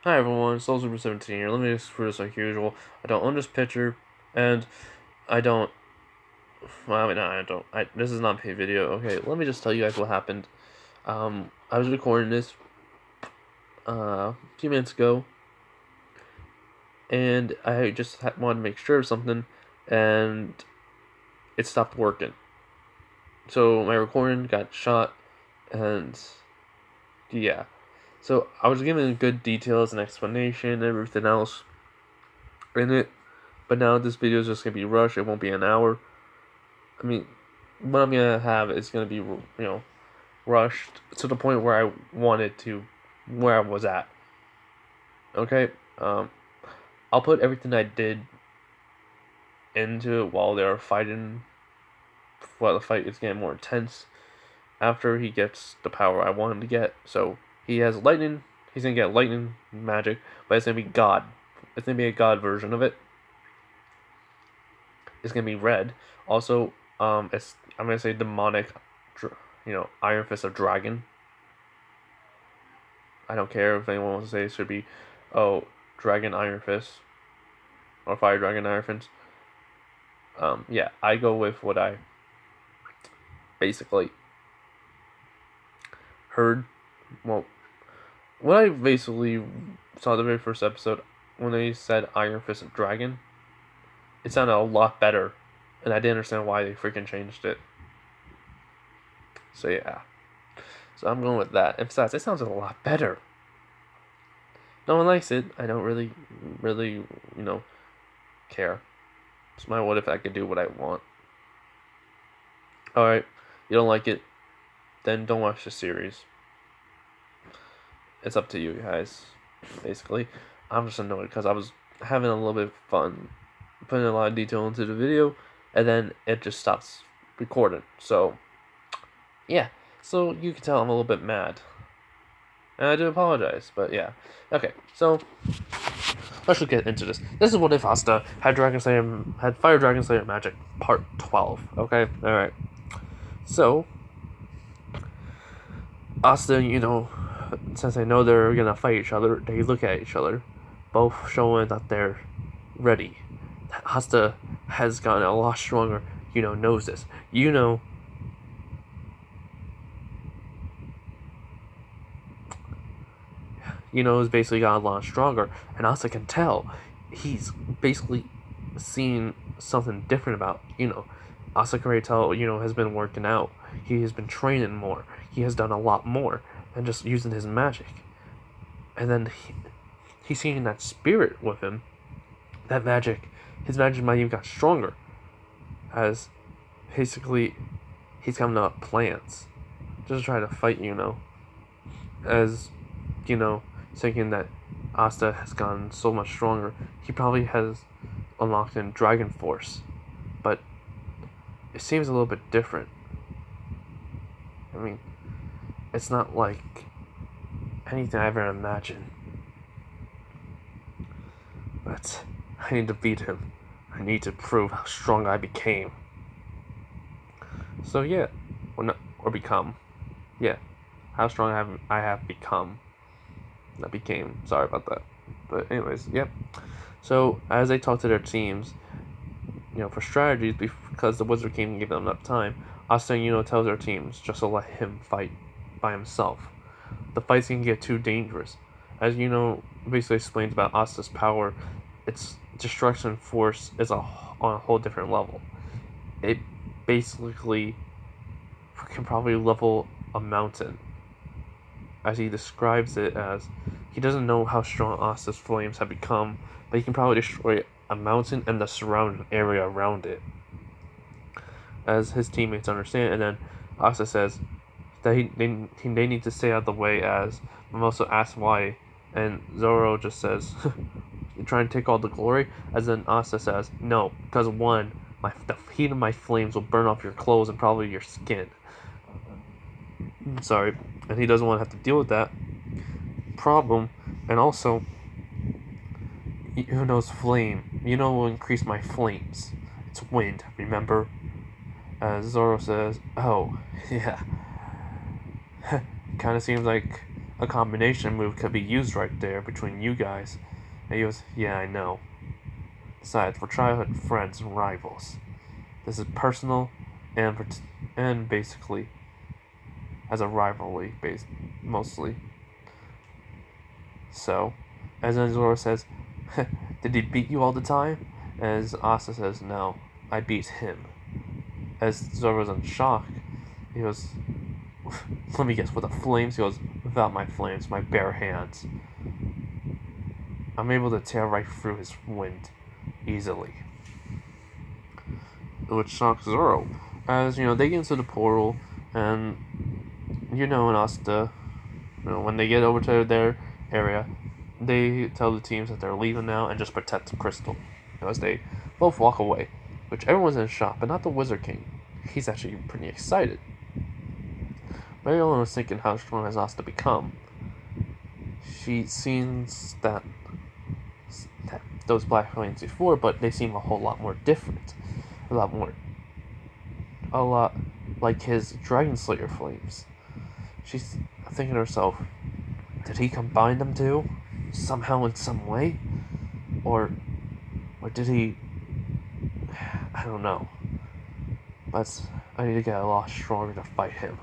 Hi everyone, Soul Super 17 here. Let me just first, like usual, I don't own this picture, and I don't. Well, I mean, no, I don't. This is not a paid video. Okay, let me just tell you guys what happened. I was recording this a few minutes ago, and I just wanted to make sure of something, and it stopped working. So my recording got shot, and yeah. So I was giving good details and explanation and everything else in it, but now this video is just gonna be rushed. It won't be an hour. I mean, what I'm gonna have is gonna be, rushed to the point where I wanted to, where I was at. Okay, I'll put everything I did into it while they were fighting, while the fight is getting more intense. After he gets the power I want him to get, so he has lightning. He's gonna get lightning magic, but it's gonna be God. It's gonna be a God version of it. It's gonna be red. Also, I'm gonna say demonic, Iron Fist of Dragon. I don't care if anyone wants to say it should be, oh, Dragon Iron Fist or Fire Dragon Iron Fist. Yeah, I go with what I basically heard. Well, what I basically saw the very first episode when they said Iron Fist of Dragon, it sounded a lot better, and I didn't understand why they freaking changed it. So yeah, so I'm going with that. And besides, it sounds a lot better. No one likes it. I don't really, care. It's my what if I could do what I want. Alright, you don't like it, then don't watch the series. It's up to you guys, basically. I'm just annoyed because I was having a little bit of fun putting a lot of detail into the video, and then it just stops recording. So, yeah. So you can tell I'm a little bit mad. And I do apologize, but yeah. Okay, so let's just get into this. This is what if Asta had Fire Dragon Slayer Magic Part 12. Okay, alright. So Asta, since they know they're gonna fight each other, they look at each other, both showing that they're ready. Asta has gotten a lot stronger, knows this. Has basically gotten a lot stronger, and Asta can tell he's basically seen something different about, Asa can already tell, has been working out. He has been training more. He has done a lot more than just using his magic. And then he's seeing that spirit with him. That magic, his magic might even got stronger. As basically, he's coming up with plans. Just to try to fight, As, thinking that Asta has gotten so much stronger. He probably has unlocked in Dragon Force. But it seems a little bit different. I mean, it's not like anything I ever imagined. But I need to beat him. I need to prove how strong I became. So yeah, or become. Yeah, how strong I have become. Not became. Sorry about that. But anyways, yep. So as they talk to their teams, for strategies, because the Wizard King gave them enough time, Asta, tells their teams just to let him fight by himself. The fights can get too dangerous. As basically explains about Asta's power, its destruction force is on a whole different level. It basically can probably level a mountain. As he describes it as, he doesn't know how strong Asta's flames have become, but he can probably destroy a mountain and the surrounding area around it. As his teammates understand, and then Asta says that they need to stay out of the way, as Mimosa asks why, and Zoro just says, "You trying to take all the glory?" As then Asta says, "No, because one, the heat of my flames will burn off your clothes and probably your skin." Sorry, and he doesn't want to have to deal with that problem, and also, who knows flame? Will increase my flames. It's wind, remember? Zoro says, "Oh, yeah." Kind of seems like a combination move could be used right there between you guys. And he goes, yeah, I know. Besides, we're childhood friends and rivals. This is personal and basically as a rivalry based mostly. So, as then Zoro says, did he beat you all the time? As Asta says, no, I beat him. As Zoro's in shock, he goes, let me guess, with the flames? He goes, without my flames, my bare hands. I'm able to tear right through his wind easily. Which shocks Zoro. As, they get into the portal, and, and Asta, when they get over to their area, they tell the teams that they're leaving now and just protect the crystal. As they both walk away, which everyone's in shock, but not the Wizard King. He's actually pretty excited. Marion was thinking how strong has Asta become. She seems that those black flames before, but they seem a whole lot more different. A lot like his Dragon Slayer flames. She's thinking to herself, did he combine them two? Somehow in some way? Or did he... I don't know. But I need to get a lot stronger to fight him.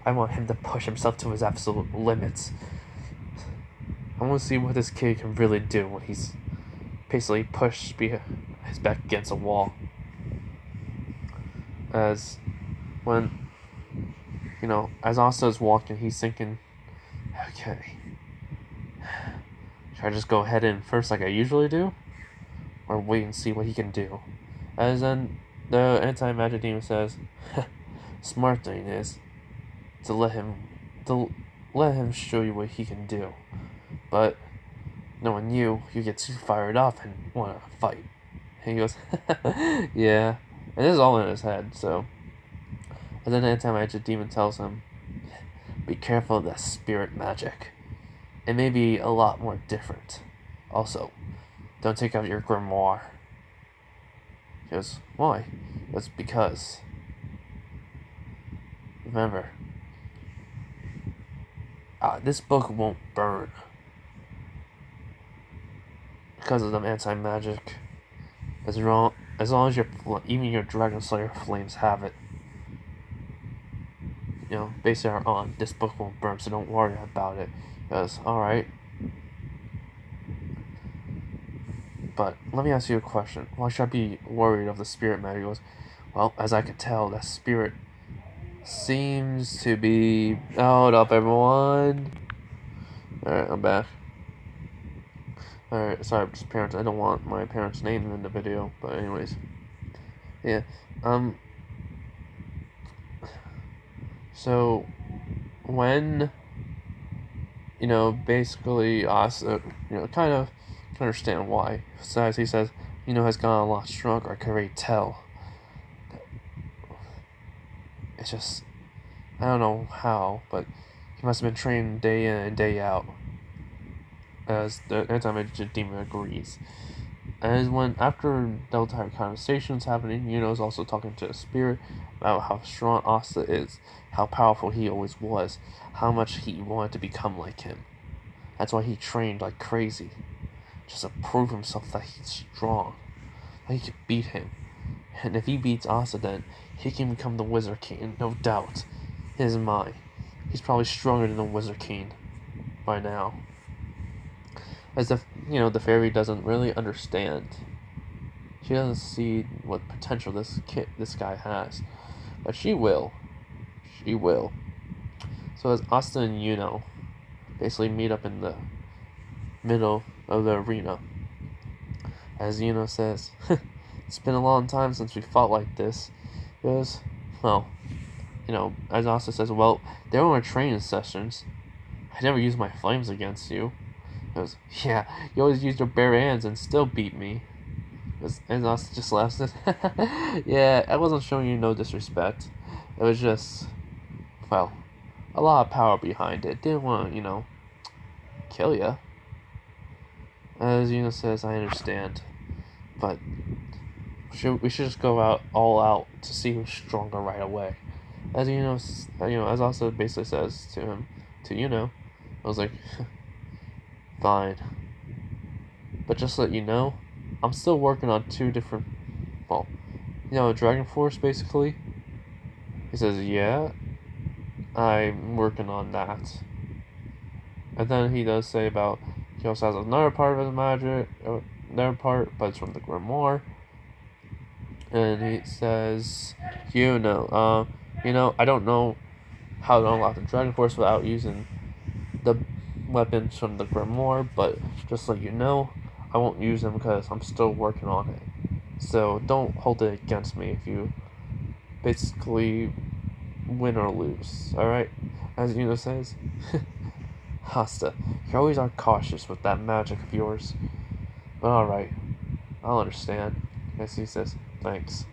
I want him to push himself to his absolute limits. I want to see what this kid can really do when he's basically pushed his back against a wall. As Asta's walking, he's thinking, okay, should I just go head in first like I usually do? Or wait and see what he can do? As then the anti-magic demon says, smart thing is to let him show you what he can do. But knowing you get too fired up and want to fight. And he goes, yeah. And this is all in his head, so. And then the anti-magic demon tells him, be careful of that spirit magic. It may be a lot more different. Also, don't take out your grimoire. He goes, why? It's because, remember, this book won't burn. Because of the anti-magic. As long as even your Dragon Slayer flames have it. Basically are on. This book won't burn, so don't worry about it. Because, alright. But, let me ask you a question. Why should I be worried of the spirit matter? He goes, well, as I could tell, that spirit seems to be... Hold up, everyone. Alright, I'm back. Alright, sorry, just parents. I don't want my parents' name in the video, but anyways. Yeah, so, when, basically Asa, kind of understand why. Besides, he says, has gotten a lot stronger. I can already tell. It's just, I don't know how, but he must have been trained day in and day out. As the anti-magic demon agrees. And after the entire conversation's happening, is also talking to the spirit about how strong Asta is, how powerful he always was, how much he wanted to become like him. That's why he trained like crazy, just to prove himself that he's strong, that he could beat him. And if he beats Asta, then he can become the Wizard King, no doubt. His mind. He's probably stronger than the Wizard King by now. As if, the fairy doesn't really understand. She doesn't see what potential this guy has. But she will. She will. So as Asta and Yuno basically meet up in the middle of the arena. As Yuno says, it's been a long time since we fought like this. He goes, well, as Asta says, well, they were training sessions. I never used my flames against you. He goes, yeah, you always used your bare hands and still beat me. And Asta just laughs. Yeah, I wasn't showing you no disrespect. It was just, well, a lot of power behind it. Didn't want to, kill ya. As Yuno says, I understand. But we should just go all out to see who's stronger right away. As as Asta basically says to him, to I was like, fine. But just to let you know, I'm still working on 2 different, well, Dragon Force basically. He says, yeah, I'm working on that. And then he does say about, he also has another part of his magic, another part, but it's from the Grimoire. And he says, I don't know how to unlock the Dragon Force without using the weapons from the Grimoire, but just so you know, I won't use them because I'm still working on it. So don't hold it against me if you basically win or lose, alright? As Yuno says, Asta, you always are cautious with that magic of yours. But alright, I'll understand. As he says, thanks.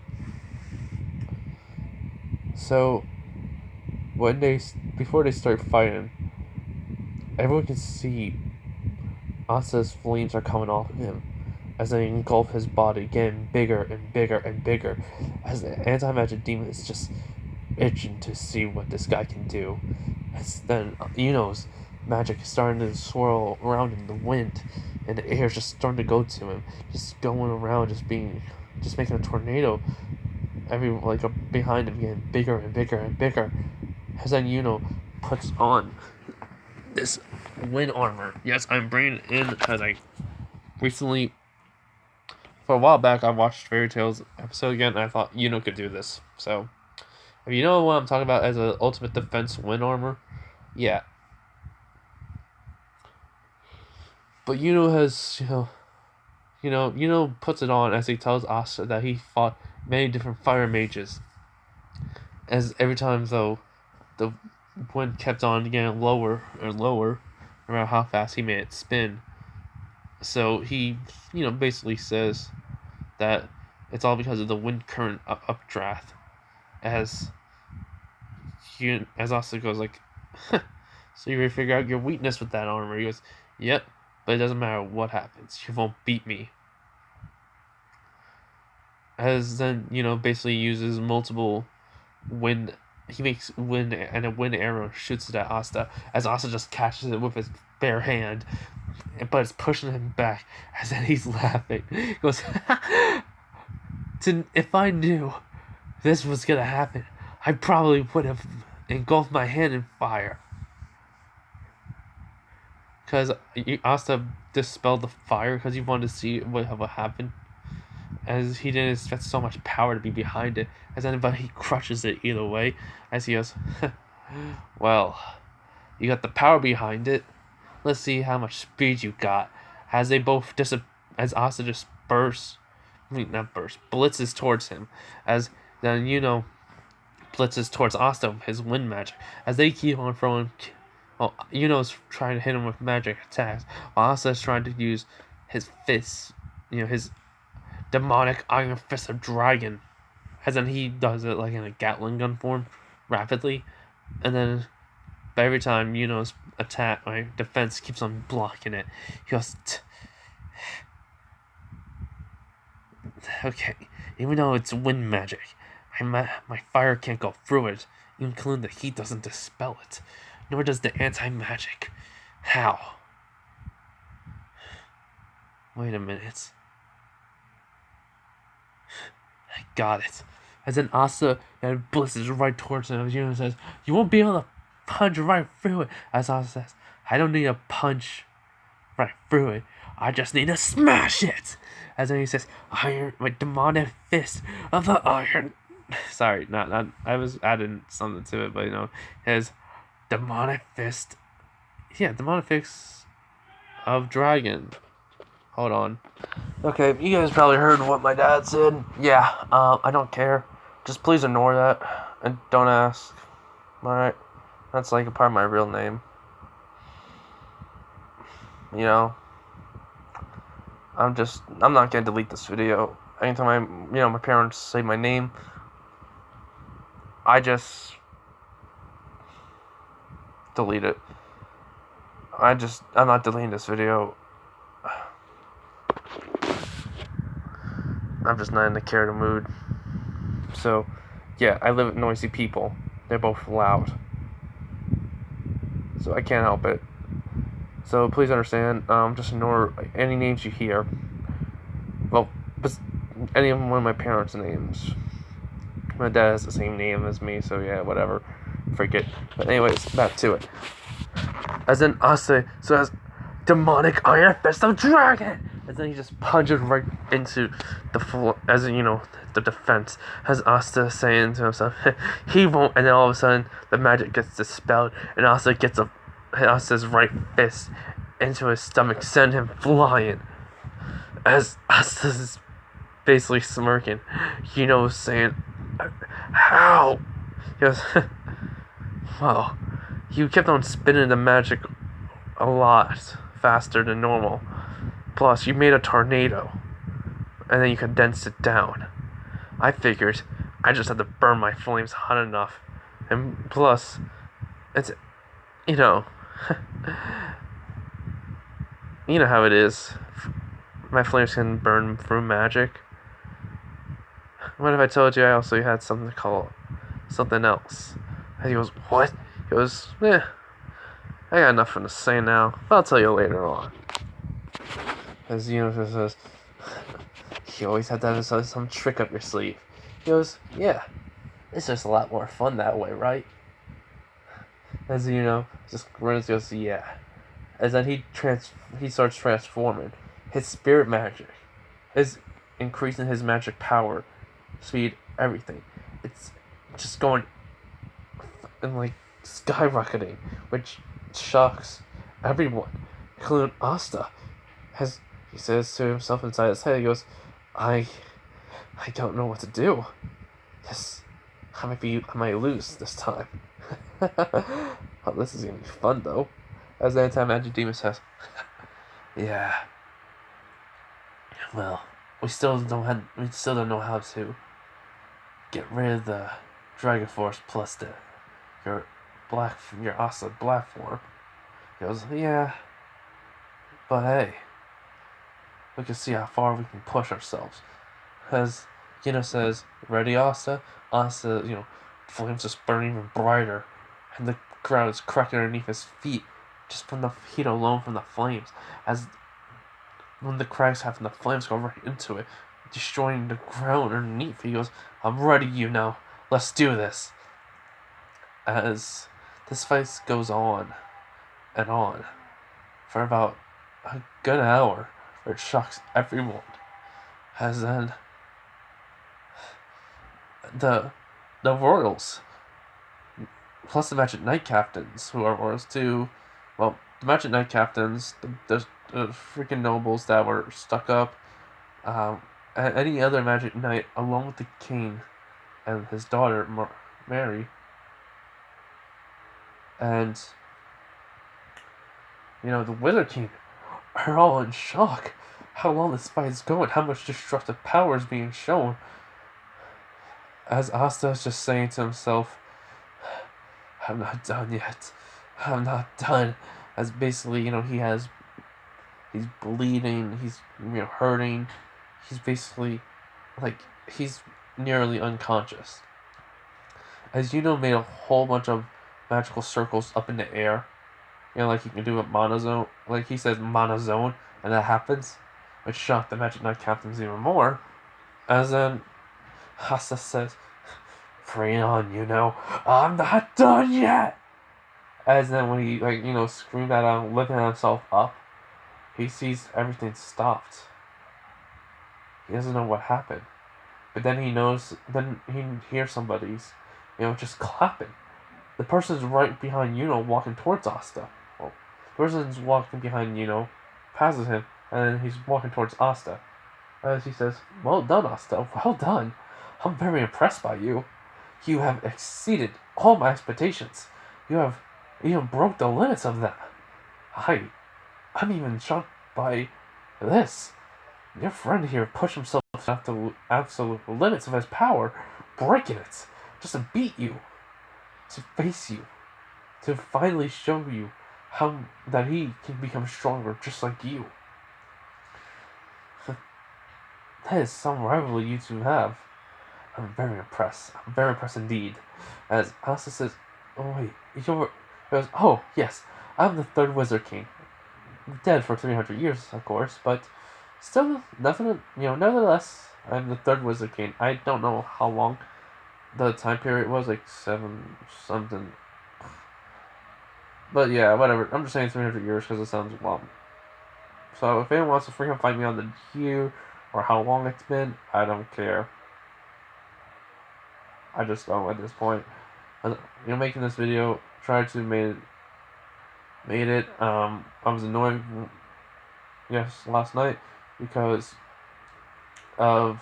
So, before they start fighting, everyone can see Asta's flames are coming off of him as they engulf his body, getting bigger and bigger and bigger, as the anti-magic demon is just itching to see what this guy can do. As then Yuno's magic is starting to swirl around in the wind, and the air is just starting to go to him, just going around, just making a tornado behind him, getting bigger and bigger and bigger. As then Yuno puts on this wind armor. Yes, I'm bringing it in because I recently, for a while back, I watched Fairy Tail's episode again, and I thought Yuno could do this. So, if you know what I'm talking about as an ultimate defense wind armor, yeah. But Yuno has, Yuno puts it on as he tells Asta that he fought many different fire mages. As every time, though, the wind kept on getting lower and lower, no matter how fast he made it spin. So he, basically says that it's all because of the wind current updraft. As Asta goes like, so you really figure out your weakness with that armor. He goes, yep, but it doesn't matter what happens. You won't beat me. As then, basically uses multiple wind. He makes wind, and a wind arrow shoots it at Asta, as Asta just catches it with his bare hand, but it's pushing him back, as then he's laughing. He goes, if I knew this was gonna happen, I probably would have engulfed my hand in fire. Because Asta dispelled the fire because he wanted to see what happened, as he didn't expect so much power to be behind it, but he crushes it either way, as he goes, well, you got the power behind it, let's see how much speed you got, as they both as Asta just blitzes towards him, as then, blitzes towards Asta with his wind magic, as they keep on throwing, Yuno's trying to hit him with magic attacks, while Asta's trying to use his fists, his demonic iron fist of dragon, as then he does it like in a Gatling gun form, rapidly, and then but every time Yuno's defense keeps on blocking it, he goes, okay, even though it's wind magic, my fire can't go through it, including the heat doesn't dispel it, nor does the anti-magic. How? Wait a minute. I got it. As then Asta and blitzes right towards him, as Yuno says, you won't be able to punch right through it. As Asta says, I don't need to punch right through it. I just need to smash it. As then he says, my demonic fist of the iron. Sorry, not. I was adding something to it, but his demonic fist. Yeah, demonic fist of dragon. Hold on. Okay, you guys probably heard what my dad said. Yeah, I don't care. Just please ignore that and don't ask. Alright? That's like a part of my real name. I'm not gonna delete this video. Anytime my parents say my name, I just delete it. I'm not deleting this video. I'm just not in the character mood. So, yeah, I live with noisy people. They're both loud. So I can't help it. So please understand. Just ignore any names you hear. Well, any of one of my parents' names. My dad has the same name as me, so yeah, whatever. Forget. But anyways, back to it. As then Asta says, "Demonic Iron Fist of Dragon," and then he just punches right into the floor, as in, the defense. As Asta saying to himself, "He won't," and then all of a sudden the magic gets dispelled, and Asta gets Asta's right fist into his stomach, send him flying. As Asta's basically smirking, saying, "How?" He goes, "Well, you kept on spinning the magic a lot faster than normal. Plus, you made a tornado, and then you condensed it down. I figured I just had to burn my flames hot enough. And plus, it's, you know, you know how it is. My flames can burn through magic. What if I told you I also had something called something else?" And he goes, "What?" He goes, "I got nothing to say now. I'll tell you later on." As says, "You always have to have some trick up your sleeve." He goes, "Yeah, it's just a lot more fun that way, right?" As just runs, goes, "Yeah." As then he starts transforming. His spirit magic is increasing his magic power, speed, everything. It's just going and like skyrocketing, which shocks everyone, including Asta. As he says to himself inside his head, he goes, I don't know what to do. This I might lose this time." Oh, this is gonna be fun though. As the anti-magic demon says, "Yeah, well, we still don't know how to get rid of the Dragon Force plus your your Asta black form." He goes, "Yeah, but hey, we can see how far we can push ourselves." As says, "Ready, Asta?" Asta, flames just burn even brighter, and the ground is cracking underneath his feet, just from the heat alone from the flames. As when the cracks happen, the flames go right into it, destroying the ground underneath. He goes, "I'm ready, Let's do this." As this fight goes on and on for about a good hour, where it shocks everyone. As then the royals, plus the Magic Knight captains, who are royals too. Well, the Magic Knight captains, the freaking nobles that were stuck up, and any other Magic Knight, along with the king and his daughter Mary, and the Wizard King, are all in shock. How long this fight is going, how much destructive power is being shown. As Asta is just saying to himself, "I'm not done yet. I'm not done." As basically, he's bleeding, he's hurting, he's basically he's nearly unconscious. As made a whole bunch of magical circles up in the air. Like you can do a monozone, like he says monozone, and that happens, which shocked the Magic Knight captains even more. As then Asta says, "Bring it on, I'm not done yet." As then when he screamed at him, lifting himself up, he sees everything stopped. He doesn't know what happened, but then he knows. Then he hears somebody's, just clapping. The person's right behind walking towards Asta. Well, the person's walking behind passes him, and then he's walking towards Asta. As he says, "Well done, Asta. Well done. I'm very impressed by you. You have exceeded all my expectations. You have even broke the limits of that. I'm even shocked by this. Your friend here pushed himself to the absolute limits of his power, breaking it, just to beat you, to face you, to finally show you how that he can become stronger just like you. That is some rivalry you two have. I'm very impressed. I'm very impressed indeed." As Asta says, "Oh wait, goes, oh yes, I'm the third Wizard King. dead for 300 years, of course, but still, nevertheless, I'm the third Wizard King. I don't know how long the time period was, like 7 something. But yeah, whatever. I'm just saying 300 years because it sounds long. So if anyone wants to freaking fight me on the year or how long it's been, I don't care. I just don't at this point. Making this video, tried to made it. I was annoyed, yes, last night because of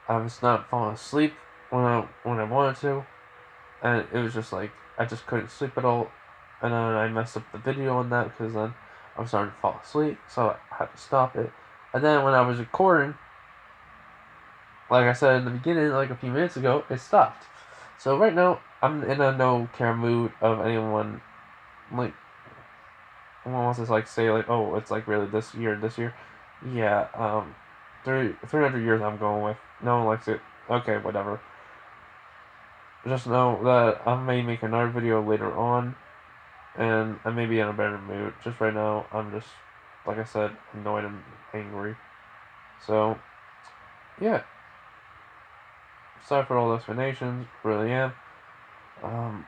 I was not falling asleep when I wanted to, and it was just like I just couldn't sleep at all, and then I messed up the video on that because then I was starting to fall asleep, so I had to stop it. And then when I was recording, like I said in the beginning, like a few minutes ago, it stopped. So right now I'm in a no care mood of anyone like wants to like say like, oh, it's like really this year. Yeah, 300 years I'm going with. No one likes it. Okay, whatever. Just know that I may make another video later on, and I may be in a better mood. Just right now, I'm just, like I said, annoyed and angry. So, yeah. Sorry for all the explanations, really am. I'm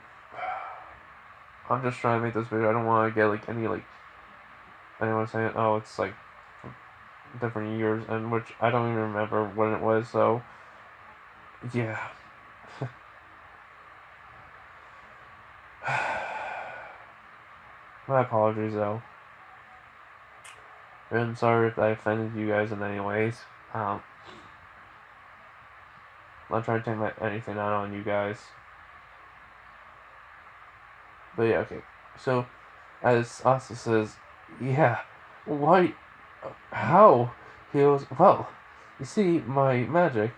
just trying to make this video. I don't want to get like any like anyone saying, oh, it's like different years, and which I don't even remember when it was. So, yeah. My apologies, though. I'm sorry if I offended you guys in any ways. I'm not trying to take anything out on you guys. But yeah, okay. So, as Asta says, yeah, why, how? He goes, well, you see, my magic,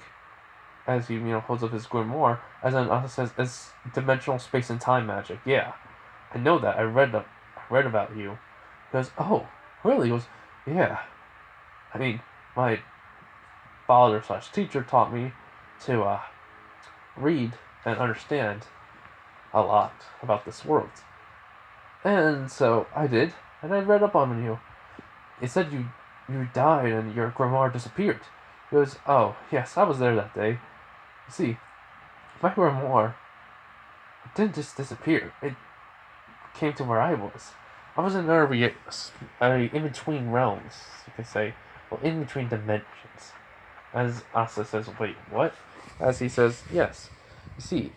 as he, holds up his grimoire, as then Asta says, is dimensional space and time magic. Yeah, I know that. I read about you. He goes, oh, really? He goes, yeah. I mean, my father/teacher taught me to read and understand a lot about this world. And so I did, and I read up on you. It said you died and your grimoire disappeared. He goes, oh, yes, I was there that day. You see, my grimoire didn't just disappear. It came to where I was. I was in in between realms, you can say. Well, in between dimensions. As Asa says, wait, what? As he says, yes. You see,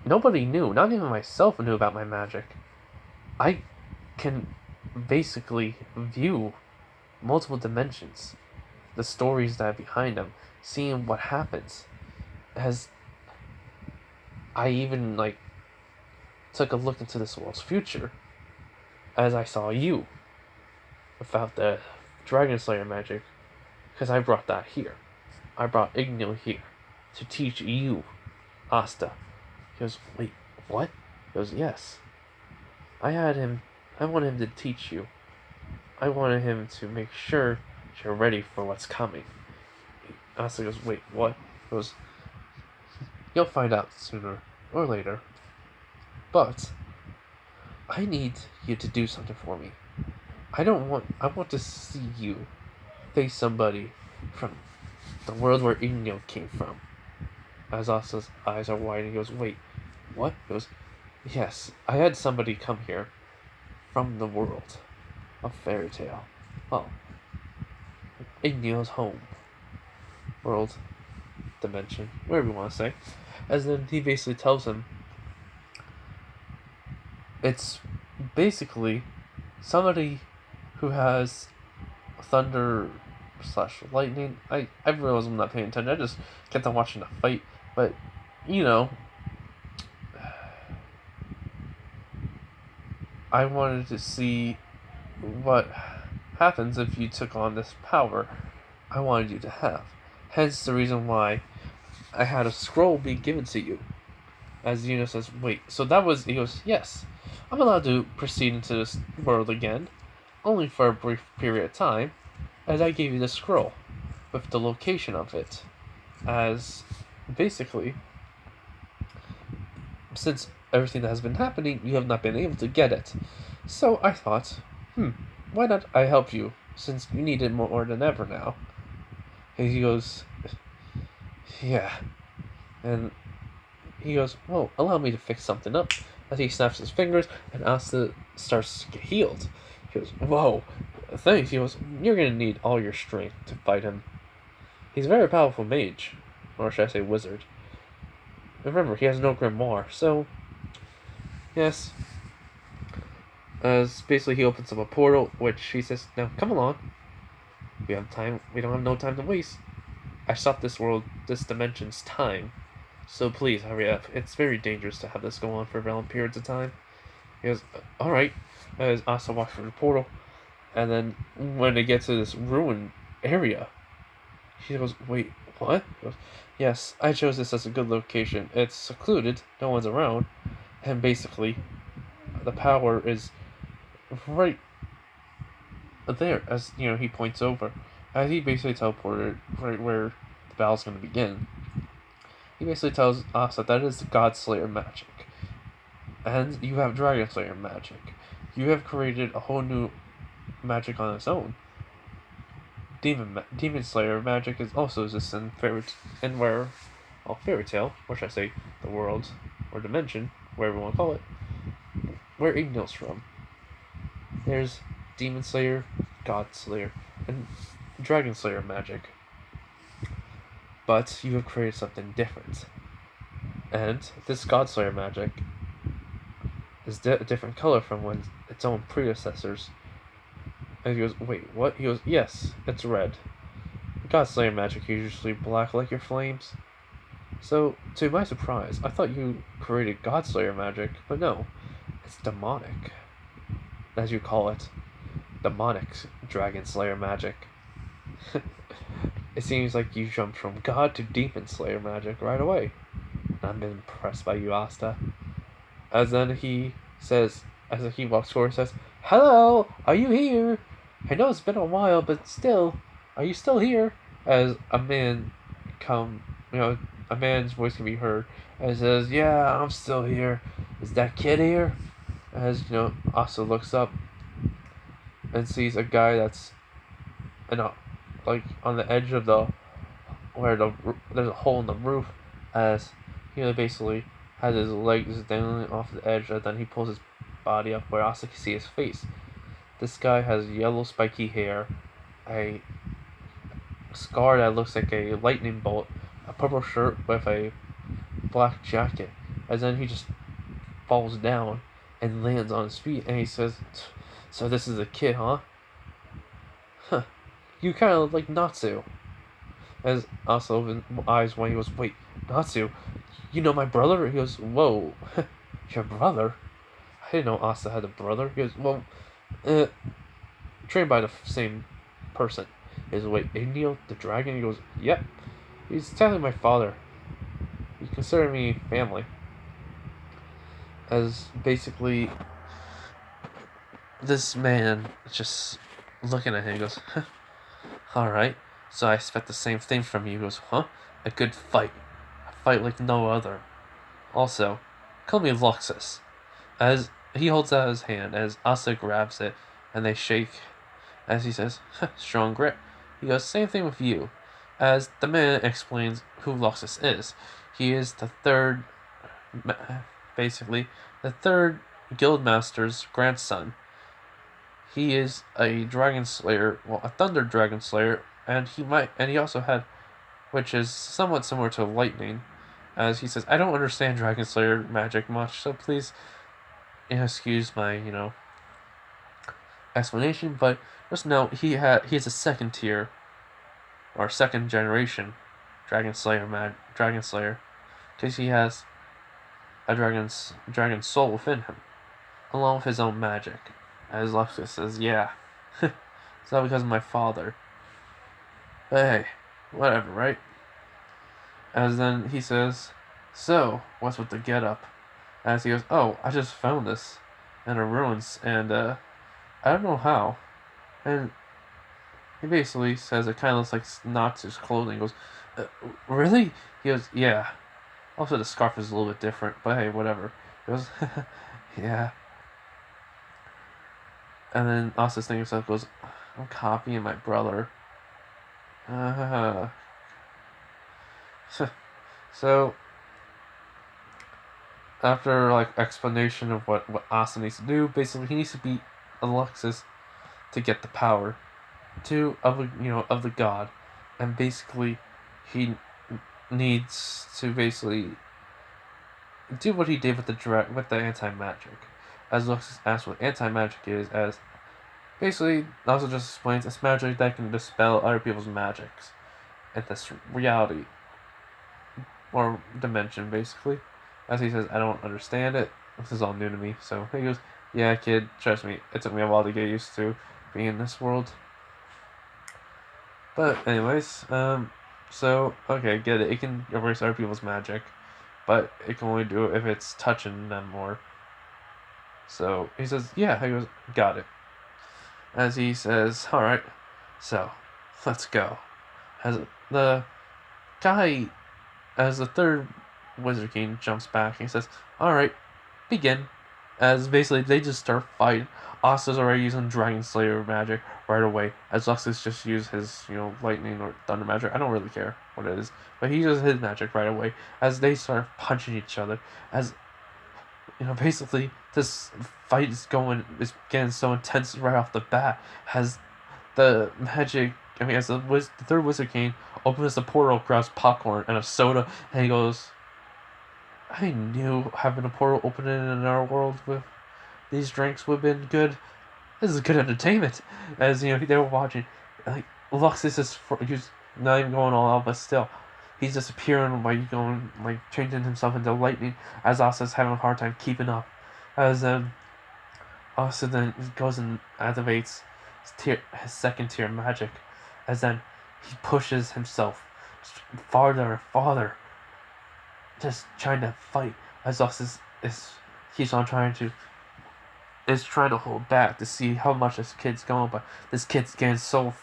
nobody knew, not even myself knew about my magic. I can basically view multiple dimensions, the stories that are behind them, seeing what happens. As I even, took a look into this world's future, as I saw you, without the Dragon Slayer magic, because I brought that here. I brought Ignil here to teach you, Asta. He goes, wait, what? He goes, yes. I wanted him to teach you. I wanted him to make sure you're ready for what's coming. Asta goes, wait, what? He goes, you'll find out sooner or later. But I need you to do something for me. I want to see you face somebody from the world where Ignil came from. As Asta's eyes are wide, he goes, wait, what? He goes, yes, I had somebody come here from the world of fairy tale. Well, Ignil's home. World, dimension, whatever you want to say. As then he basically tells him it's basically somebody who has thunder/lightning. I realize I'm not paying attention. I just kept on watching the fight. But, I wanted to see what happens if you took on this power I wanted you to have. Hence the reason why I had a scroll be given to you. As Yuno says, wait, so that was, he goes, yes, I'm allowed to proceed into this world again, only for a brief period of time, as I gave you the scroll, with the location of it, as, basically, since everything that has been happening, you have not been able to get it. So I thought, why not I help you, since you need it more than ever now? And he goes, yeah. And he goes, well, allow me to fix something up. As he snaps his fingers, and Asta starts to get healed. He goes, whoa, thanks. He goes, you're going to need all your strength to fight him. He's a very powerful mage. Or should I say wizard. Remember, he has no grimoire, so... Yes. As basically he opens up a portal, which he says, now, come along. We have time. We don't have no time to waste. I stopped this dimension's time. So please, hurry up. It's very dangerous to have this go on for long periods of time. He goes, alright. As Asa walks through the portal. And then when they get to this ruined area, she goes, wait, what? He goes, yes, I chose this as a good location. It's secluded, no one's around. And basically, the power is right there, as, he points over. As he basically teleported right where the battle's going to begin. He basically tells Asa that is the God Slayer magic. And you have Dragon Slayer magic. You have created a whole new magic on its own. Demon Slayer magic is also exists in fairy tale, or should I say, the world or dimension, whatever you want to call it, where it hails from. There's Demon Slayer, God Slayer, and Dragon Slayer magic. But you have created something different. And this God Slayer magic is a different color from its own predecessors. And he goes, wait, what? He goes, yes, it's red. God Slayer magic is usually black like your flames. So, to my surprise, I thought you created God Slayer magic, but no, it's demonic. As you call it. Demonic Dragon Slayer magic. It seems like you jumped from God to Demon Slayer magic right away. I'm impressed by you, Asta. As then he says, as he walks forward, says, hello, are you here? I know it's been a while, but still, are you still here? As a man a man's voice can be heard, and says, yeah, I'm still here. Is that kid here? As, Asta looks up and sees a guy that's, on the edge of there's a hole in the roof, as he basically has his legs dangling off the edge, and then he pulls his body up where Asa can see his face. This guy has yellow spiky hair, a scar that looks like a lightning bolt, a purple shirt with a black jacket, and then he just falls down and lands on his feet, and he says, so this is a kid, huh? Huh. You kind of look like Natsu. As Asa opens eyes when he goes, wait, Natsu, you know my brother? He goes, whoa, your brother? I didn't know Asa had a brother. He goes, well, trained by the same person. He goes, wait, Indio, the dragon? He goes, yep. He's technically my father. He considered me family. As basically, this man just looking at him, he goes, alright, so I expect the same thing from you. He goes, huh? A good fight. A fight like no other. Also, call me Luxus. As he holds out his hand, as Asa grabs it, and they shake, as he says, strong grip. He goes, same thing with you. As the man explains who Luxus is. He is the third guildmaster's grandson. He is a dragon slayer, a thunder dragon slayer, and he also had, which is somewhat similar to lightning, as he says, I don't understand dragon slayer magic much, so please excuse my, explanation, but just know he is a second tier, or second generation dragon slayer, because he has a dragon soul within him, along with his own magic. As Luxus says, yeah, it's not because of my father. But hey, whatever, right? As then he says, so, what's with the get-up? As he goes, oh, I just found this in the ruins, and I don't know how. And he basically says it kind of looks like Natsu's clothing. He goes, really? He goes, yeah. Also, the scarf is a little bit different, but hey, whatever. He goes, yeah. And then Asta thinking himself goes, I'm copying my brother. So after like explanation of what Asta needs to do, basically he needs to beat Luxus to get the power of the god, and basically he needs to basically do what he did with the anti magic. As Luxus asks what anti magic is, as basically also just explains it's magic that can dispel other people's magics in this reality or dimension, basically. As he says, I don't understand it. This is all new to me. So he goes, yeah, kid, trust me, it took me a while to get used to being in this world. But anyways, so okay, get it. It can erase other people's magic, but it can only do it if it's touching them more. So he says, yeah. He goes, got it. As he says, all right, so let's go. As the guy, as the third Wizard King jumps back, he says, all right, begin. As basically they just start fighting. Asta's already using Dragon Slayer magic right away, as Luxus just used his, lightning or thunder magic. I don't really care what it is, but he uses his magic right away, as they start punching each other. As, basically this fight is getting so intense right off the bat, as the magic, as the third Wizard King opens the portal, grabs popcorn and a soda, and he goes, I knew having a portal open in our world with these drinks would have been good. This is good entertainment. As they were watching, like Luxus he's not even going all out, but still, he's disappearing by changing himself into lightning. As Asta's having a hard time keeping up. As Asta then goes and activates his second tier magic. As then he pushes himself farther and farther, just trying to fight. As Luxus keeps on trying to hold back to see how much this kid's going, but this kid's getting so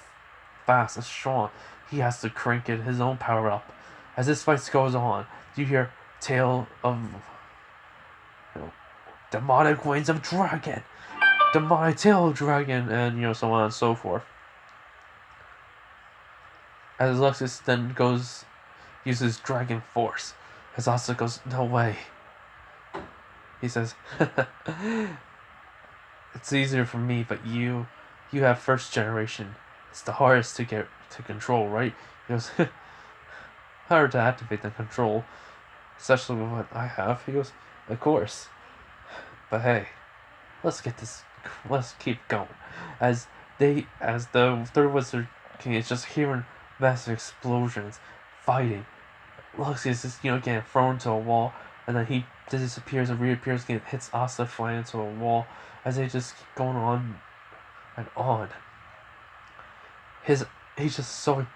fast and strong, he has to crank his own power up. As this fight goes on, you hear tale of demonic wings of dragon, demonic tail of dragon, and so on and so forth. As Luxus then uses dragon force, as Asta goes, no way. He says, it's easier for me, but you have first generation. It's the hardest to control, right? He goes, hard to activate the control, especially with what I have. He goes, of course. But hey, let's keep going. As the third Wizard King is just hearing massive explosions, fighting. Luxus is, getting thrown to a wall, and then he disappears and reappears again, hits Asta, flying into a wall, as they just keep going on and on. He's just so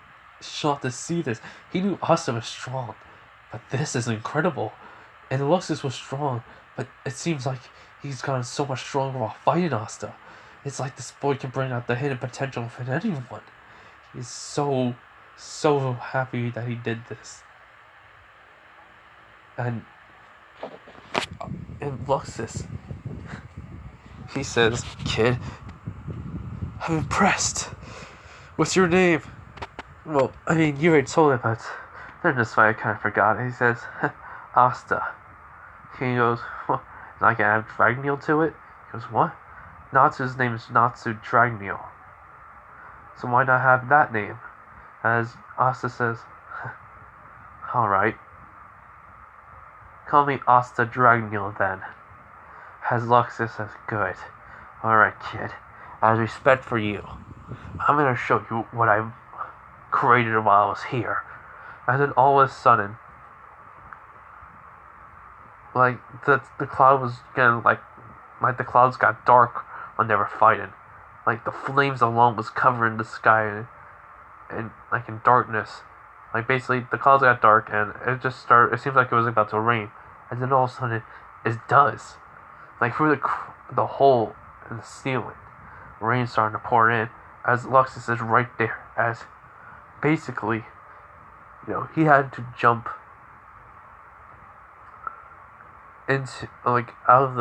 shocked to see this. He knew Asta was strong, but this is incredible. And Luxus was strong, but it seems like he's gotten so much stronger while fighting Asta. It's like this boy can bring out the hidden potential of anyone. He's so happy that he did this. And Luxus, he says, kid, I'm impressed. What's your name? Well, I mean, you already told it, but then this fight I kind of forgot. He says, Asta. He goes, well, is I gonna add Dragneel to it? He goes, what? Natsu's name is Natsu Dragneel. So why not have that name? As Asta says, alright. Call me Asta Dragneel then. As Luxus says, good. Alright, kid. As respect for you, I'm gonna show you what I created while I was here. And then all of a sudden, the cloud was getting like the clouds got dark when they were fighting. Like the flames alone was covering the sky and like in darkness. Like basically the clouds got dark and it seems like it was about to rain. And then all of a sudden it does. Like through the hole in the ceiling, rain starting to pour in. As Luxus is right there. As basically, he had to jump into like out of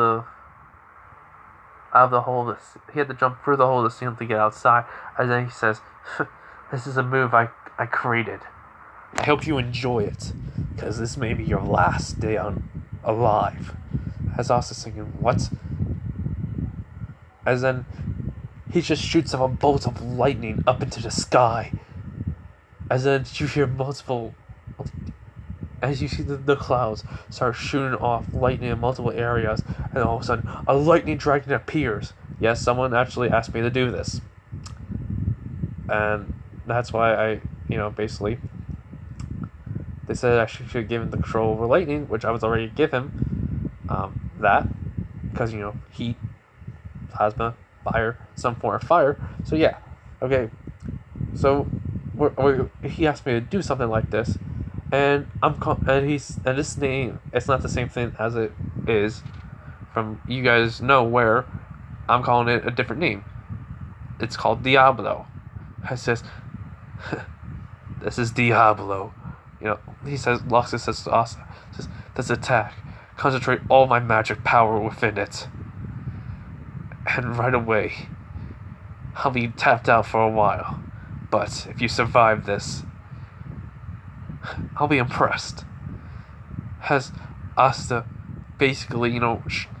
the hole. He had to jump through the hole of the ceiling to get outside, and then he says, "This is a move I created. I hope you enjoy it, because this may be your last day on alive." As Asta's thinking, what? As then he just shoots off a bolt of lightning up into the sky. As then you hear multiple, as you see the clouds start shooting off lightning in multiple areas, and all of a sudden a lightning dragon appears. Yes, someone actually asked me to do this, and that's why I, basically, they said I should give him the control over lightning, which I was already give him, that, because heat, plasma, fire, some form of fire. So yeah, okay. So he asked me to do something like this, and and this name, it's not the same thing as it is from you guys know where I'm calling it a different name. It's called Diablo. I says, this is Diablo. He says, Luxus says to Asta, says, this attack, concentrate all my magic power within it. And right away, I'll be tapped out for a while. But if you survive this, I'll be impressed. As Asta basically,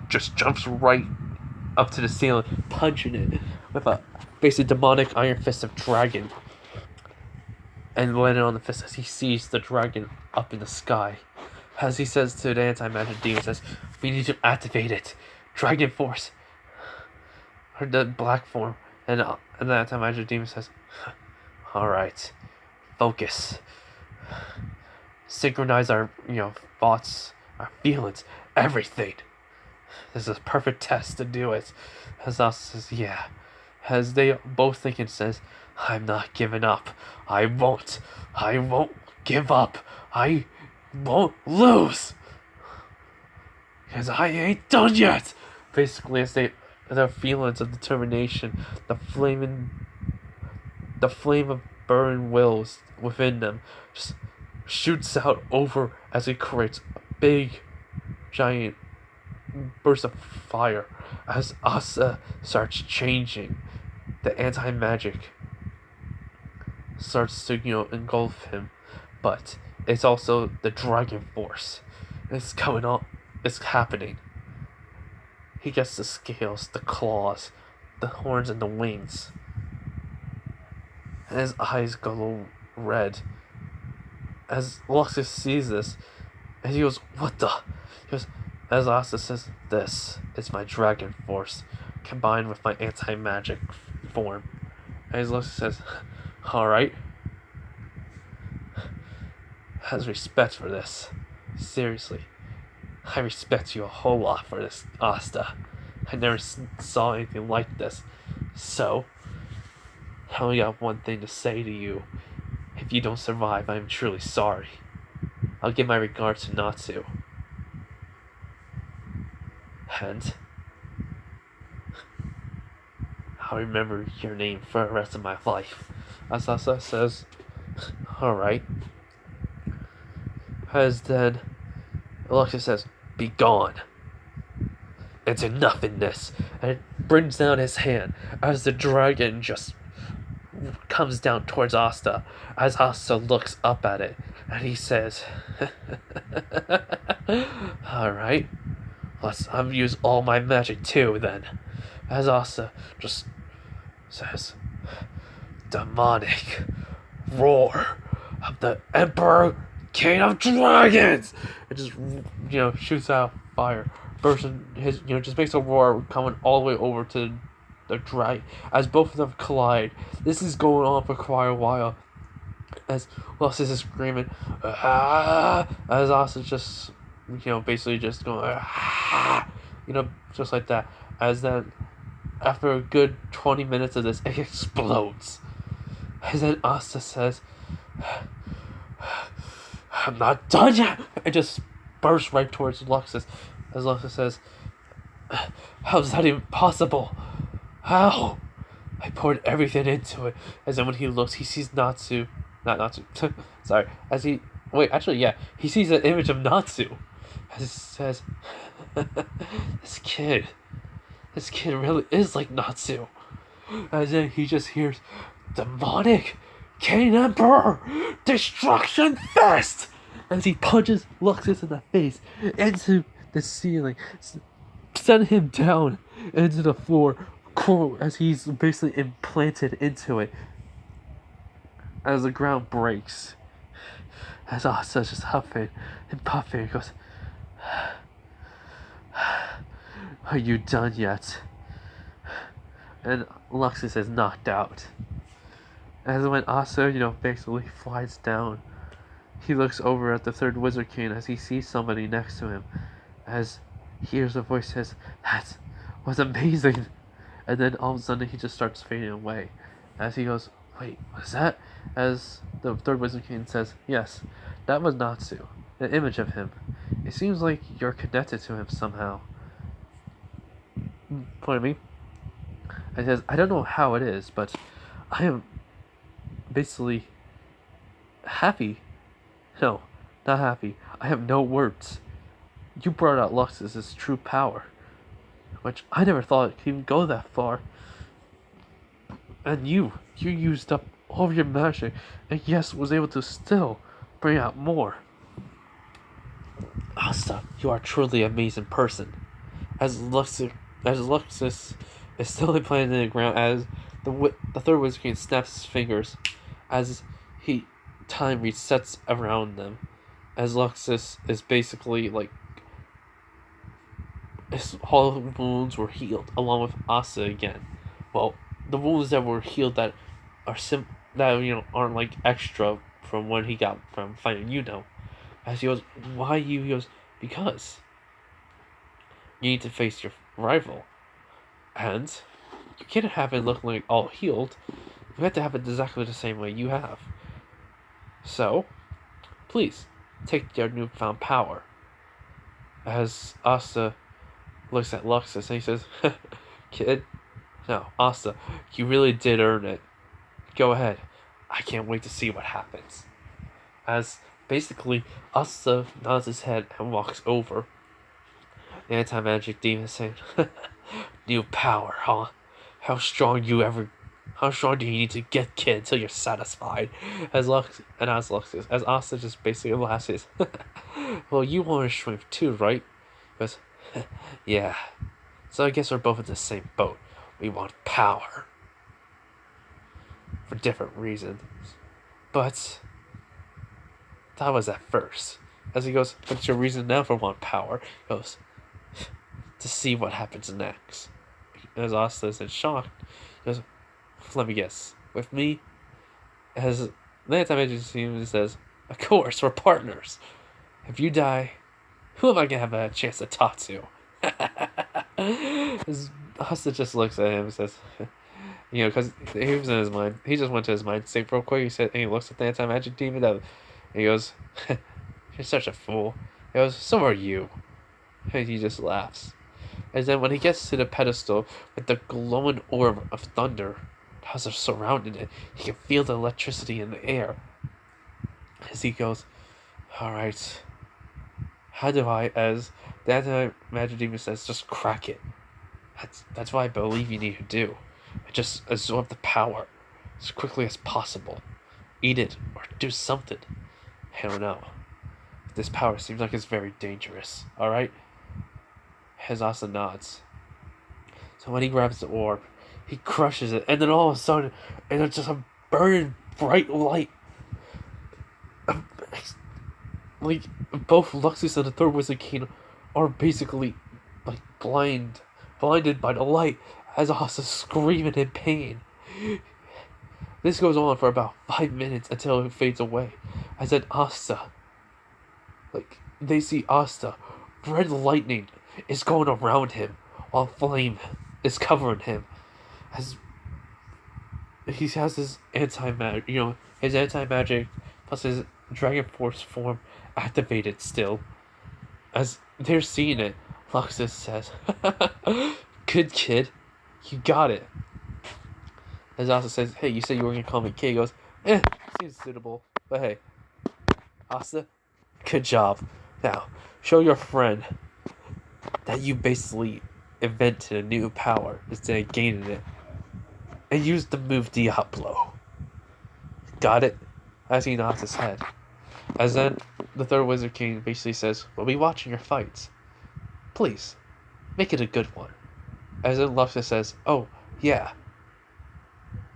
just jumps right up to the ceiling, punching it with a basically demonic iron fist of dragon. And landing on the fist as he sees the dragon up in the sky. As he says to the anti-magic demon, says, we need to activate it. Dragon force. Or the black form. And the anti-magic demon says, alright, focus. Synchronize our, thoughts, our feelings, everything. This is a perfect test to do it. As Asta says, yeah. As they both think and says, I'm not giving up. I won't give up. I won't lose. Because I ain't done yet. Basically, as their feelings of determination, the flame of burning wills within them just shoots out over as it creates a big, giant burst of fire. As Asta starts changing, the anti-magic starts to, engulf him, but it's also the dragon force. It's coming on. It's happening. He gets the scales, the claws, the horns, and the wings. And his eyes glow red. As Luxus sees this, and he goes, what the? He goes, as Asta says, this is my dragon force, combined with my anti-magic form. And Luxus says, alright. Has respect for this. Seriously. I respect you a whole lot for this, Asta. I never saw anything like this. So, I only got one thing to say to you. If you don't survive, I am truly sorry. I'll give my regards to Natsu. And I'll remember your name for the rest of my life. As Asta says, alright. As then, Luxus says, be gone. Into nothingness. And it brings down his hand as the dragon just comes down towards Asta. As Asta looks up at it. And he says, alright. I've used all my magic too then. As Asta just says, demonic roar of the Emperor King of Dragons! It just, shoots out fire. Bursting his, just makes a roar coming all the way over to the dragon. As both of them collide. This is going on for quite a while. As Luxus is screaming, ah! As Asta just, basically just going, ah! Just like that. As then, after a good 20 minutes of this, it explodes. And then Asta says, I'm not done yet! It just bursts right towards Luxus. As Luxus says, how's that even possible? How? I poured everything into it. As then when he looks, he sees Natsu. Not Natsu. Sorry. He sees an image of Natsu. As he says, This kid. This kid really is like Natsu. And then he just hears demonic Kane Emperor Destruction Fest as he punches Luxus in the face into the ceiling, send him down into the floor as he's basically implanted into it. As the ground breaks, as Asta just huffing and puffing, he goes, "Are you done yet?" And Luxus is knocked out. As when Asta, basically flies down, he looks over at the third Wizard King as he sees somebody next to him, as he hears a voice says, "That was amazing!" And then all of a sudden he just starts fading away, as he goes, "Wait, was that?" As the third Wizard King says, "Yes, that was Natsu, an image of him. It seems like you're connected to him somehow." Pardon me? And he says, "I don't know how it is, but I am basically happy. No, not happy. I have no words. You brought out Luxus's true power, which I never thought it could even go that far. And you used up all of your magic, and yes, was able to still bring out more. Asta, you are truly an amazing person." As Luxus is still implanted in the ground, as the third Wizard King snaps his fingers, as time resets around them, as Luxus is basically like all the wounds were healed along with Asta again. Well, the wounds that were healed that are aren't like extra from when he got from fighting As he goes, "Why you?" He goes, "Because you need to face your rival, and you can't have it look like all healed. You have to have it exactly the same way you have. So, please, take your newfound power." As Asta looks at Luxus and he says, "Kid, no, Asta, you really did earn it. Go ahead. I can't wait to see what happens." As basically Asta nods his head and walks over. The anti-magic demon saying, "New power, huh? How strong do you need to get, kid, until you're satisfied?" As Asta just basically laughs, "Well, you want strength too, right?" He goes, "Yeah. So I guess we're both in the same boat. We want power. For different reasons. But that was at first." As he goes, "What's your reason now for want power?" He goes, "To see what happens next." As Asta is in shock, he goes, "Let me guess. With me?" As the anti-magic team says, "Of course, we're partners. If you die, who am I gonna have a chance to talk to?" As Asta just looks at him and says, because he was in his mind. He just went to his mind state real quick. He said, and he looks at the anti-magic demon, and he goes, "You're such a fool." He goes, "So are you." And he just laughs. And then when he gets to the pedestal with the glowing orb of thunder that has surrounded it, he can feel the electricity in the air. As he goes, "Alright, how do I," as the anti-magic demon says, "just crack it. That's what I believe you need to do. Just absorb the power as quickly as possible. Eat it or do something. I don't know. This power seems like it's very dangerous, alright?" Asta nods. So when he grabs the orb, he crushes it, and then all of a sudden, and it's just a burning bright light. Like, both Luxus and the third Wizard King are basically, like, blinded by the light, as Asta's screaming in pain. This goes on for about 5 minutes until it fades away. As then Asta, they see Asta, red lightning is going around him, while flame is covering him. As he has his anti-magic, his anti-magic plus his Dragon Force form activated still. As they're seeing it, Luxus says, "Good kid, you got it." As Asta says, "Hey, you said you were gonna call me kid." He goes, "Seems suitable, but hey, Asta, good job. Now, show your friend that you basically invented a new power instead of gaining it, and used the move Diablo. Got it? As he nods his head. As then, the third Wizard King basically says, "We'll be watching your fights. Please, make it a good one." As then Luxus says, "Oh, yeah."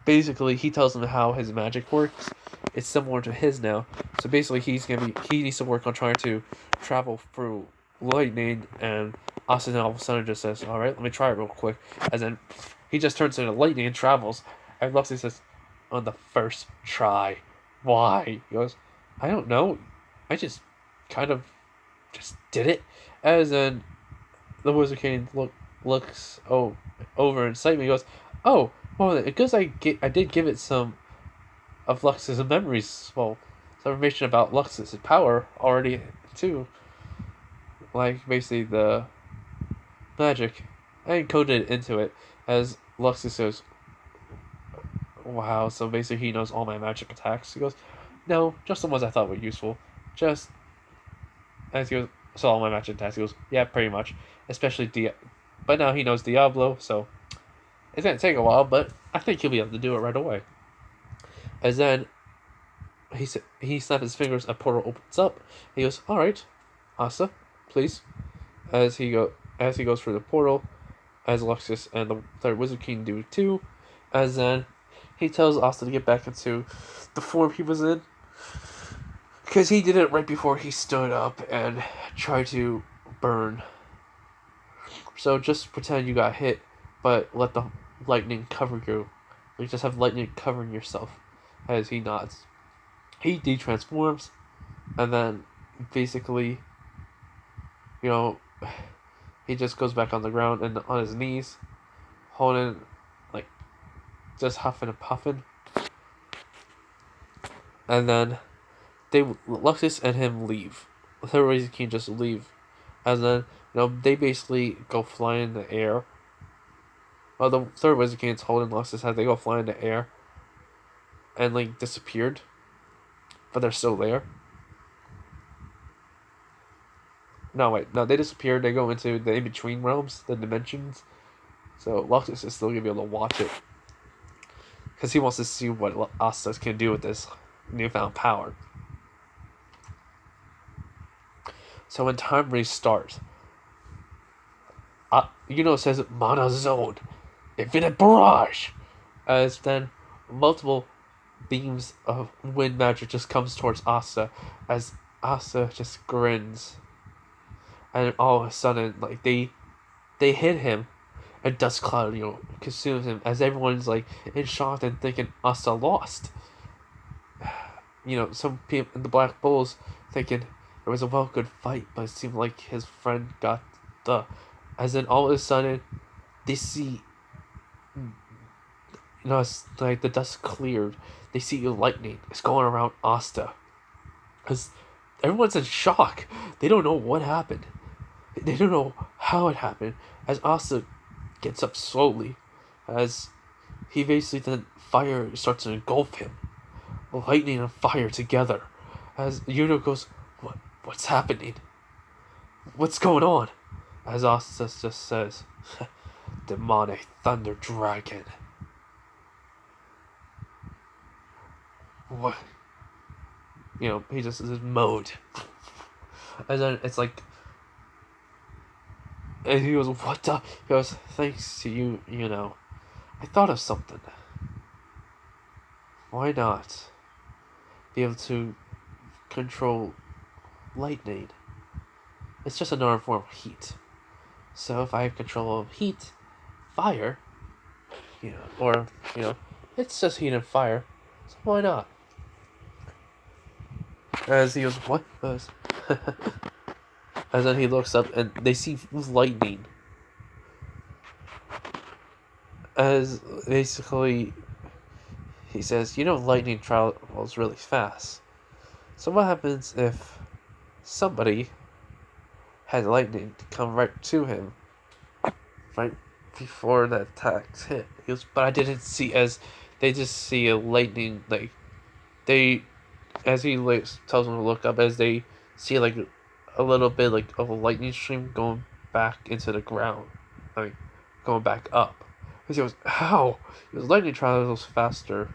Basically, he tells him how his magic works. It's similar to his now. So basically, he needs to work on trying to travel through lightning, and Austin all of a sudden just says, "All right, let me try it real quick." As then he just turns into lightning and travels. And Luxus says, "On the first try, why?" He goes, "I don't know. I just kind of just did it." As then the Wizard King looks over in sight, and he goes, "Oh, well, because I did give it some of Luxus' memories, well, some information about Luxus' power already too, like basically the magic. I encoded into it." As Luxus goes, "Wow, so basically he knows all my magic attacks." He goes, "No, just the ones I thought were useful. Just," as he goes, "So all my magic attacks." He goes, "Yeah, pretty much, especially but now he knows Diablo, so it's gonna take a while, but I think he'll be able to do it right away." As then he snaps his fingers, a portal opens up. He goes, "All right, Asta, please." As he goes through the portal, as Luxus and the third Wizard King do too. As then he tells Asta to get back into the form he was in, because he did it right before he stood up and tried to burn. So just pretend you got hit, but let the lightning cover you. You just have lightning covering yourself. As he nods, he de-transforms, and then basically, you know, he just goes back on the ground and on his knees, holding, like, just huffing and puffing. And then Luxus and him leave. The third Wizard King just leave. And then, they basically go fly in the air. Well, the third Wizard King is holding Luxus as they go fly in the air. And, like, disappeared. But they're still there. No, wait. No, they disappeared. They go into the in-between realms, the dimensions. So Luxus is still going to be able to watch it. Because he wants to see what Asta can do with this newfound power. So when time restarts, it says Mana Zone, Infinite Barrage. As then multiple beams of wind magic just comes towards Asta, as Asta just grins. And all of a sudden, like, they hit him. A dust cloud, consumes him, as everyone's like in shock and thinking Asta lost. Some people, the Black Bulls, thinking it was a well good fight, but it seemed like his friend got the. As then all of a sudden, they see. It's like the dust cleared. They see lightning. It's going around Asta. Because everyone's in shock. They don't know what happened. They don't know how it happened. As Asta gets up slowly, as he basically then fire starts to engulf him. Lightning and fire together. As Yuno goes, what's happening? What's going on? As Asta just says, Demonic Thunder Dragon. What? He just is mode. And then it's like, and he goes, "What the?" He goes, "Thanks to you, I thought of something. Why not be able to control lightning? It's just another form of heat. So if I have control of heat, fire, or, it's just heat and fire, so why not?" As he goes, "What?" And then he looks up and they see lightning. As basically, he says, lightning travels really fast. So what happens if somebody had lightning come right to him right before the attacks hit? He goes, "But I didn't see," as they just see a lightning, like, as he tells them to look up, as they see like a little bit like of a lightning stream going back into the ground. I mean, going back up. Because he goes, how? Because lightning travels faster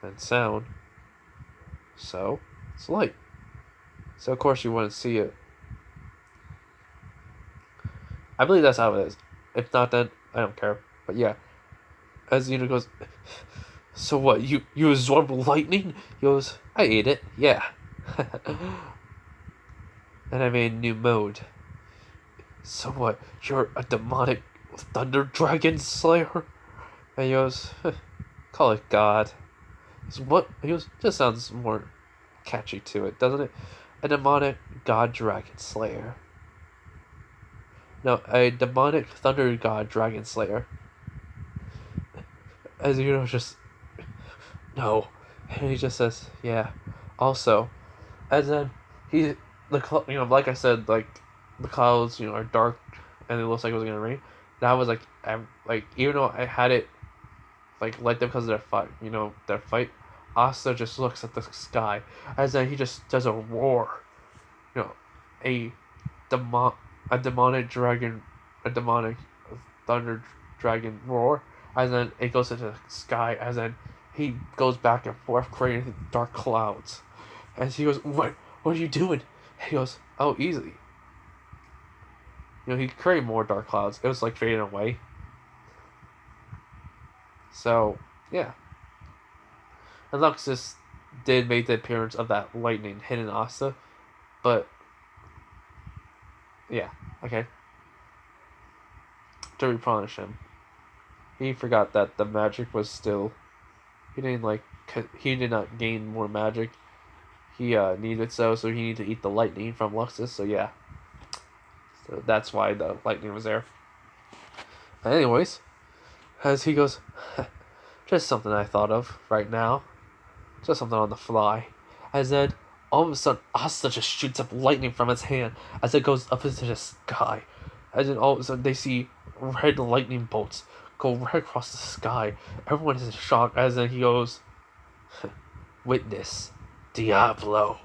than sound. So, it's light. So, of course, you want to see it. I believe that's how it is. If not, then I don't care. But yeah. As Yuno goes, so what? You absorb lightning? He goes, I ate it. Yeah. And I made a new mode. So what? You're a demonic thunder dragon slayer? And he goes, call it God. So what? He goes, just sounds more catchy to it, doesn't it? A demonic god dragon slayer. No, a demonic thunder god dragon slayer. As you know, just no, and he just says, yeah. Also, and then like I said, like the clouds, are dark, and it looks like it was gonna rain. That was like, even though I had it like light them because of their fight. Asta just looks at the sky, as then he just does a roar, a demon, a demonic dragon, a demonic thunder dragon roar, and then it goes into the sky, as then he goes back and forth creating dark clouds. And he goes, what are you doing? He goes, oh, easy. He created more dark clouds. It was like fading away. So, yeah. And Luxus did make the appearance of that lightning hitting Asta, but yeah, okay. To replenish him. He forgot that the magic was still. He did not gain more magic. He needed so he needed to eat the lightning from Luxus, so yeah. So that's why the lightning was there. Anyways, as he goes, just something I thought of right now. Just something on the fly. As then, all of a sudden, Asta just shoots up lightning from his hand as it goes up into the sky. As then, all of a sudden, they see red lightning bolts go right across the sky. Everyone is in shock. As then he goes, witness, Diablo.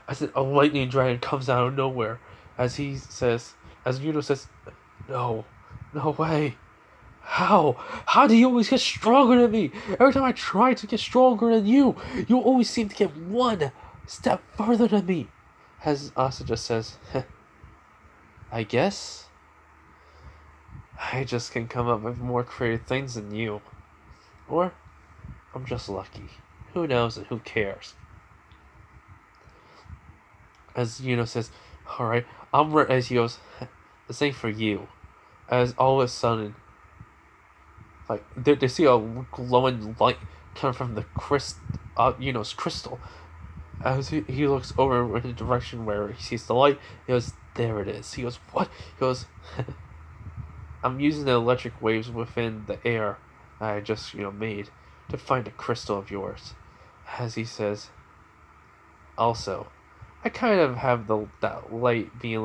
As then, a lightning dragon comes out of nowhere. As Yuno says, no way. How do you always get stronger than me? Every time I try to get stronger than you always seem to get one step further than me. As Asta just says, I guess I just can come up with more creative things than you. Or I'm just lucky. Who knows and who cares? As Yuno says, alright, I'm ready. As he goes, the same for you. As all of a sudden, like they see a glowing light coming from the Yuno's crystal. As he looks over in the direction where he sees the light, he goes, there it is. He goes, what? He goes, I'm using the electric waves within the air I just made to find a crystal of yours. As he says, also, I kind of have that light being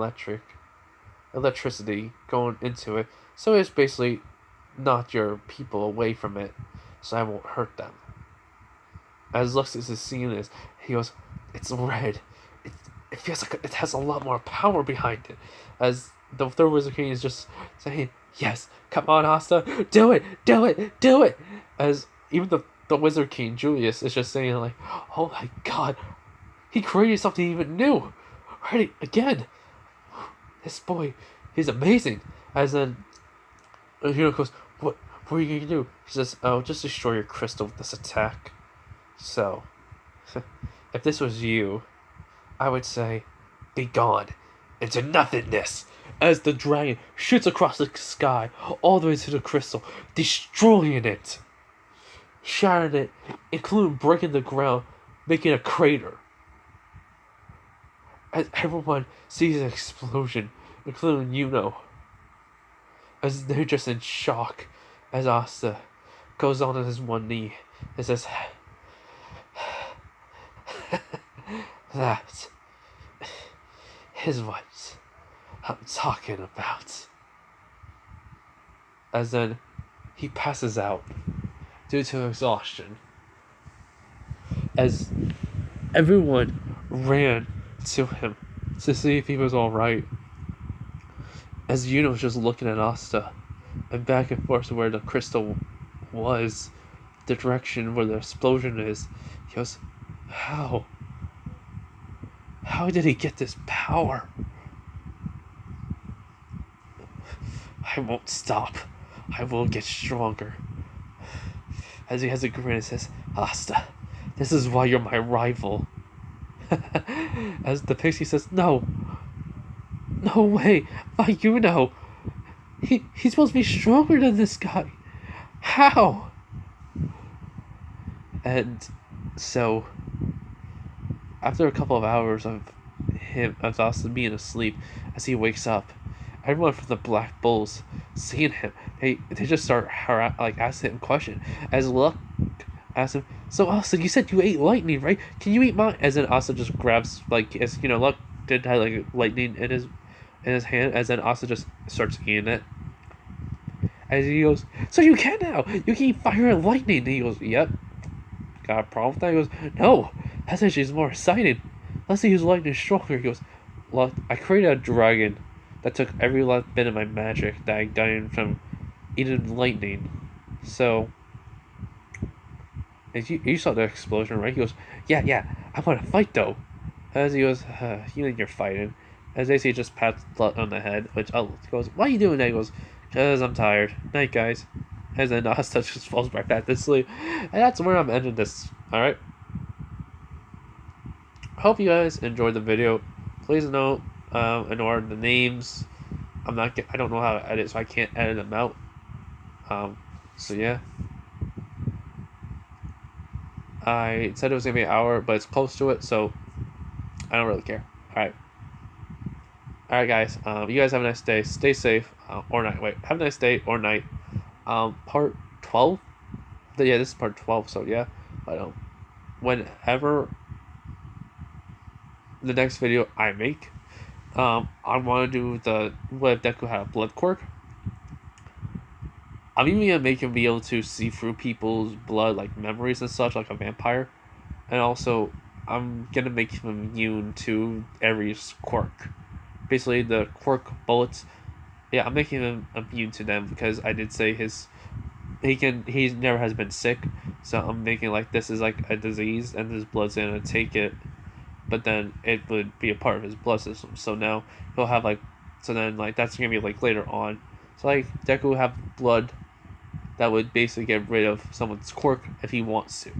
electricity going into it, so it's basically knock your people away from it, so I won't hurt them. As Luxus is seeing this, he goes, it's red. It feels like it has a lot more power behind it. As the third Wizard King is just saying, yes, come on, Asta, do it. As even the Wizard King, Julius, is just saying like, oh my god, he created something even new. Right, again. This boy, he's amazing. As then, goes, what are you gonna do? He says, oh, just destroy your crystal with this attack. So, if this was you, I would say, be gone into nothingness. As the dragon shoots across the sky, all the way to the crystal, destroying it, shattering it, including breaking the ground, making a crater. As everyone sees an explosion, including Yuno, as they're just in shock, as Asta goes on his one knee and says, that is what I'm talking about. As then he passes out due to exhaustion. As everyone ran to him to see if he was alright. as Yuno's just looking at Asta and back and forth to where the crystal was, the direction where the explosion is. He goes, how? How did he get this power? I won't stop. I will get stronger. As he has a grin and says, Asta, this is why you're my rival. As the pixie says, no. No way. Why, you know. He's supposed to be stronger than this guy. How? And so, after a couple of hours of Asta being asleep, as he wakes up, everyone from the Black Bulls seeing him, they just start asking him questions. As Luck asks him, so Asta, you said you ate lightning, right? Can you eat mine? As then Asta just grabs Luck did have lightning in his hand, as then Asta just starts eating it. As he goes, so you can now. You can eat fire and lightning. And he goes, yep. Got a problem with that? He goes, no. That's actually more exciting. Let's use lightning stronger. He goes, look, I created a dragon that took every last bit of my magic that I gained from eating lightning. So, you saw the explosion, right? He goes, yeah, I want to fight though. As he goes, you think you're fighting. As they see, just pats Luck on the head, which he goes, why are you doing that? He goes, because I'm tired. Night, guys. As then Asta just falls right back to sleep. And that's where I'm ending this. Alright? Hope you guys enjoyed the video. Please note, in order the names, I don't know how to edit, so I can't edit them out. So yeah. I said it was going to be an hour, but it's close to it, so I don't really care. Alright. Alright, guys. You guys have a nice day. Stay safe. Or night. Wait. Have a nice day or night. Part 12? Yeah, this is part 12, so yeah. But, whenever the next video I make, I want to do what if Deku had a blood quirk. I'm even going to make him be able to see through people's blood, like memories and such, like a vampire. And also, I'm going to make him immune to Ares' quirk. Basically, the quirk bullets, yeah, I'm making him immune to them because I did say he never has been sick, so I'm making this is like a disease and his blood's gonna take it, but then it would be a part of his blood system. So now he'll have that's gonna be later on. So Deku will have blood that would basically get rid of someone's quirk if he wants to.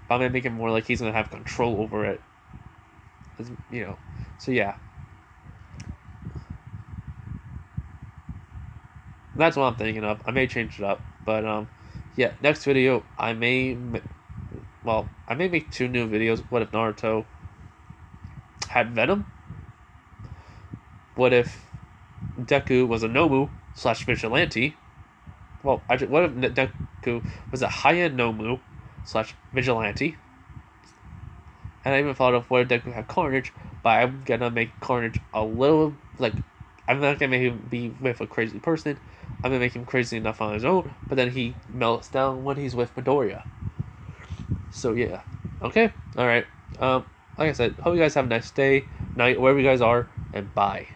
But I'm gonna make it more like he's gonna have control over it. So yeah. That's what I'm thinking of. I may change it up, but yeah. Next video, I may make 2 new videos. What if Naruto had Venom? What if Deku was a Nomu / vigilante? Well, actually, what if Deku was a high-end Nomu / vigilante? And I even thought of what if Deku had Carnage, but I'm gonna make Carnage a little I'm not gonna make him be with a crazy person. I'm gonna make him crazy enough on his own, but then he melts down when he's with Midoriya. So yeah. Okay? Alright. Like I said, hope you guys have a nice day, night, wherever you guys are, and bye.